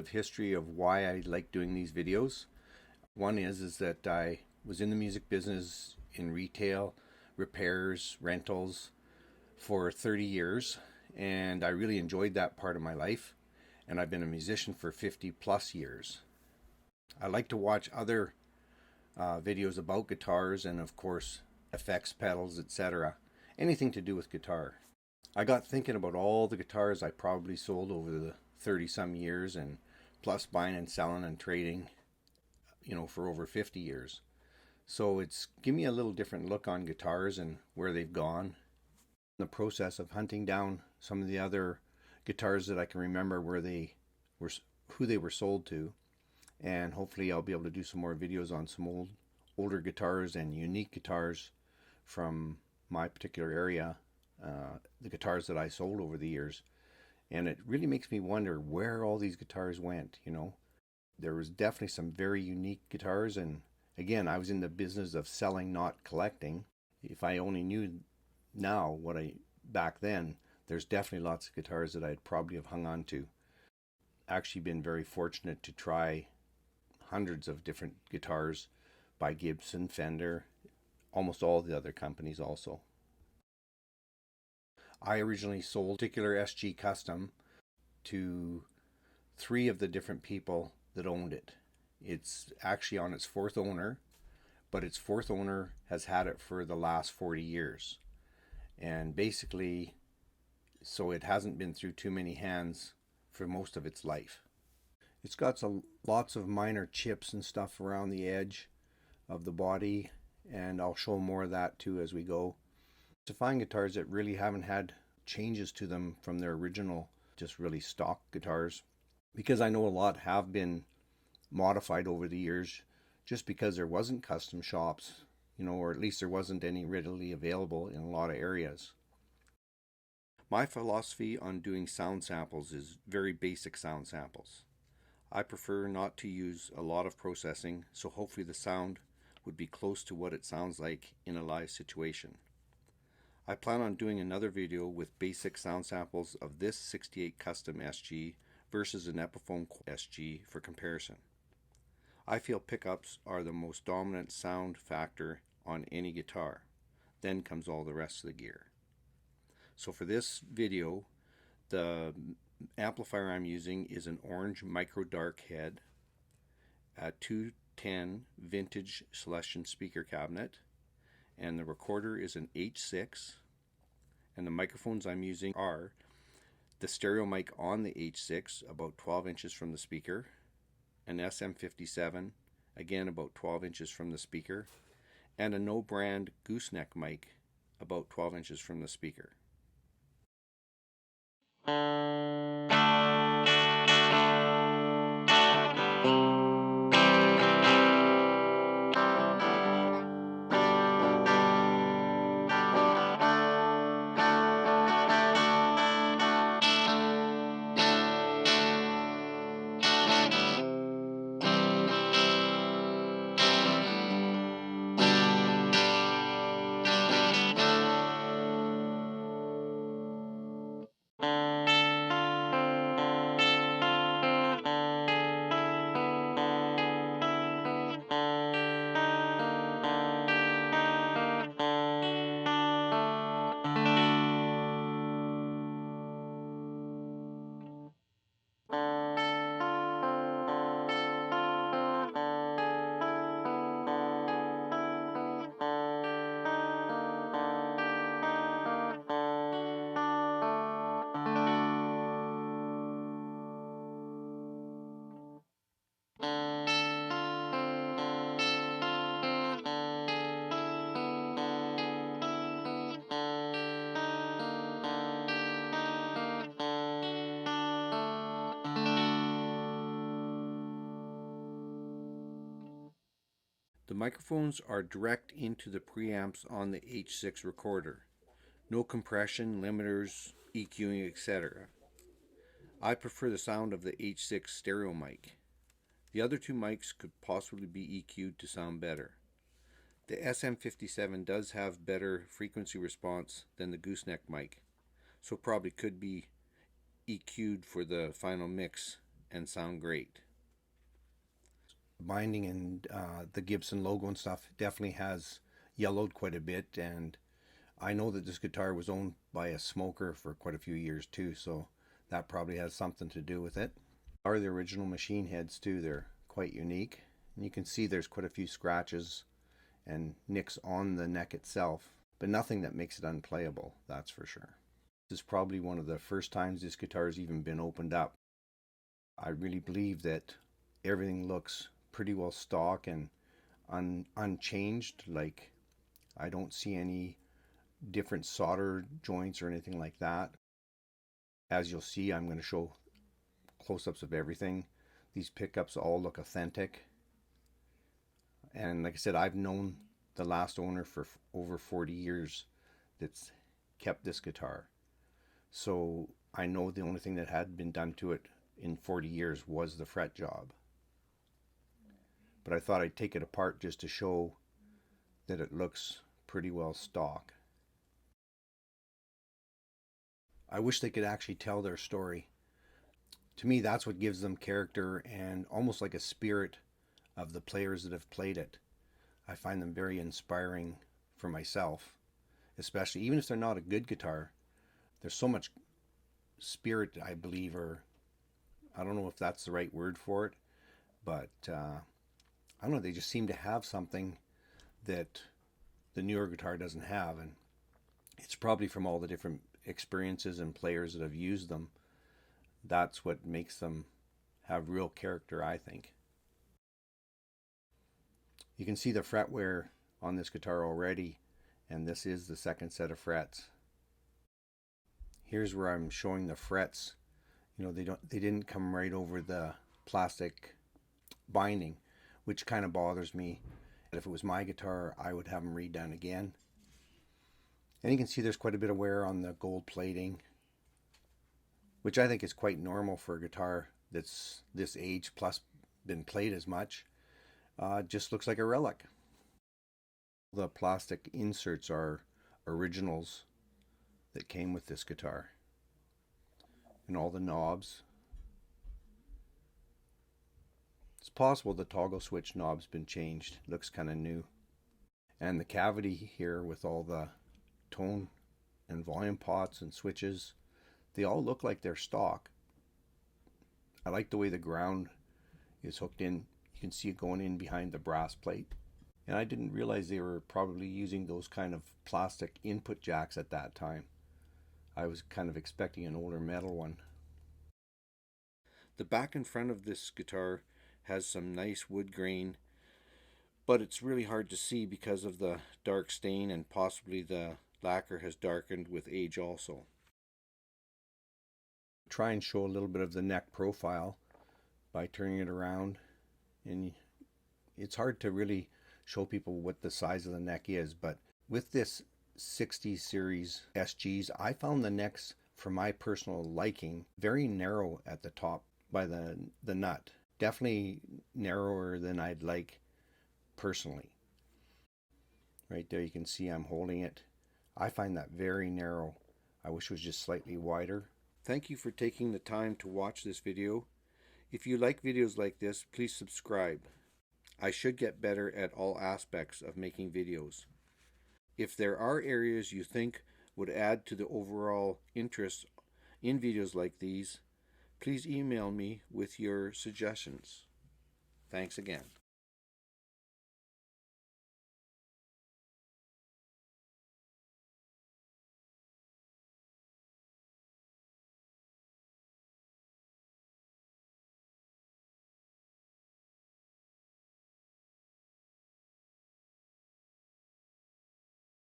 of history of why I like doing these videos. One is that I was in the music business in retail, repairs, rentals for 30 years, and I really enjoyed that part of my life. And I've been a musician for 50 plus years. I like to watch other videos about guitars and, of course, effects, pedals, etc. Anything to do with guitar. I got thinking about all the guitars I probably sold over the 30 some years, and plus buying and selling and trading, for over 50 years. So it's give me a little different look on guitars and where they've gone. In the process of hunting down some of the other guitars that I can remember where they were, who they were sold to, and hopefully I'll be able to do some more videos on some older guitars and unique guitars from my particular area, the guitars that I sold over the years. And it really makes me wonder where all these guitars went. There was definitely some very unique guitars, and again, I was in the business of selling, not collecting. If I only knew now what I back then, there's definitely lots of guitars that I'd probably have hung on to. Actually been very fortunate to try hundreds of different guitars by Gibson, Fender, almost all the other companies also. I originally sold a particular SG Custom to 3 of the different people that owned it. It's actually on its 4th owner, but its 4th owner has had it for the last 40 years. And basically, so it hasn't been through too many hands for most of its life. It's got lots of minor chips and stuff around the edge of the body, and I'll show more of that too as we go. To find guitars that really haven't had changes to them from their original, just really stock guitars, because I know a lot have been modified over the years just because there wasn't custom shops, or at least there wasn't any readily available in a lot of areas. My philosophy on doing sound samples is very basic sound samples. I prefer not to use a lot of processing, so hopefully the sound would be close to what it sounds like in a live situation. I plan on doing another video with basic sound samples of this 68 Custom SG versus an Epiphone SG for comparison. I feel pickups are the most dominant sound factor on any guitar. Then comes all the rest of the gear. So for this video, the amplifier I'm using is an orange micro dark head, a 210 vintage Celestion speaker cabinet, and the recorder is an H6, and the microphones I'm using are the stereo mic on the H6 about 12 inches from the speaker, an SM57 again about 12 inches from the speaker, and a no brand gooseneck mic about 12 inches from the speaker. The microphones are direct into the preamps on the H6 recorder. No compression, limiters, EQing, etc. I prefer the sound of the H6 stereo mic. The other 2 mics could possibly be EQ'd to sound better. The SM57 does have better frequency response than the gooseneck mic, so probably could be EQ'd for the final mix and sound great. Binding and the Gibson logo and stuff definitely has yellowed quite a bit, and I know that this guitar was owned by a smoker for quite a few years too, so that probably has something to do with it. Are the original machine heads too. They're quite unique, and you can see there's quite a few scratches and nicks on the neck itself, but nothing that makes it unplayable, that's for sure. This is probably one of the first times this guitar has even been opened up. I really believe that everything looks pretty well stock and unchanged. Like, I don't see any different solder joints or anything like that. As you'll see, I'm going to show close-ups of everything. These pickups all look authentic. And like I said, I've known the last owner for over 40 years that's kept this guitar. So I know the only thing that had been done to it in 40 years was the fret job. But I thought I'd take it apart just to show that it looks pretty well stock. I wish they could actually tell their story. To me, that's what gives them character and almost like a spirit of the players that have played it. I find them very inspiring for myself, especially even if they're not a good guitar. There's so much spirit, I believe, or I don't know if that's the right word for it, but I don't know, they just seem to have something that the newer guitar doesn't have, and it's probably from all the different experiences and players that have used them. That's what makes them have real character, I think. You can see the fret wear on this guitar already, and this is the second set of frets. Here's where I'm showing the frets. You know, they didn't come right over the plastic binding, which kind of bothers me. If it was my guitar, I would have them redone again. And you can see there's quite a bit of wear on the gold plating, which I think is quite normal for a guitar that's this age plus been played as much. Just looks like a relic. The plastic inserts are originals that came with this guitar. And all the knobs. It's possible the toggle switch knob's been changed. Looks kind of new. And the cavity here with all the tone and volume pots and switches, they all look like they're stock. I like the way the ground is hooked in. You can see it going in behind the brass plate. And I didn't realize they were probably using those kind of plastic input jacks at that time. I was kind of expecting an older metal one. The back and front of this guitar has some nice wood grain, but it's really hard to see because of the dark stain, and possibly the lacquer has darkened with age also. Try and show a little bit of the neck profile by turning it around, and it's hard to really show people what the size of the neck is, but with this 60 series SGs, I found the necks, for my personal liking, very narrow at the top by the nut. Definitely narrower than I'd like personally. Right there you can see I'm holding it. I find that very narrow. I wish it was just slightly wider. Thank you for taking the time to watch this video. If you like videos like this, please subscribe. I should get better at all aspects of making videos. If there are areas you think would add to the overall interest in videos like these, please email me with your suggestions. Thanks again.